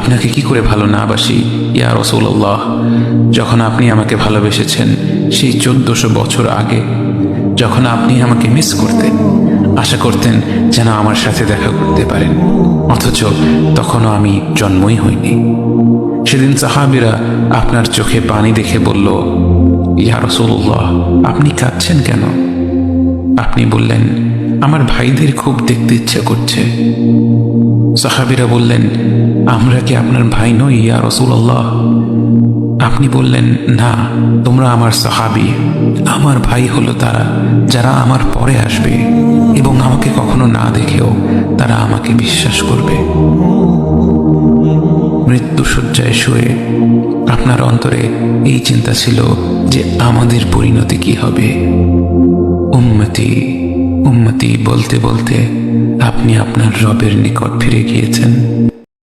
আপনাকে কি করে ভালো না বাসি ইয়া রাসূলুল্লাহ। যখন আপনি আমাকে ভালোবেসেছেন সেই 1400 বছর আগে, যখন আপনি আমাকে মিস করতেন, আশা করতেন যেন আমার সাথে দেখা করতে পারেন, অথচ তখনও আমি জন্মই হইনি। সেদিন সাহাবীরা আপনার চোখে পানি দেখে বলল, ইয়া রাসূলুল্লাহ, আপনি কাঁদছেন কেন? আপনি বললেন, আমার ভাইদের খুব দেখতে ইচ্ছে করছে। সাহাবীরা বললেন, আমরা কি আপনার ভাই নই ইয়া রাসূলুল্লাহ? আপনি বললেন, না, তোমরা আমার সাহাবী। আমার ভাই হলো তারা যারা আমার পরে আসবে এবং আমাকে কখনো না দেখেও তারা আমাকে বিশ্বাস করবে। মৃত্যু শয্যায় শুয়ে আপনার অন্তরে এই চিন্তা ছিল যে আমাদের পরিণতি কি হবে। উম্মতি উম্মতি বলতে বলতে আপনি আপনার রবের নিকট ফিরে গিয়েছেন।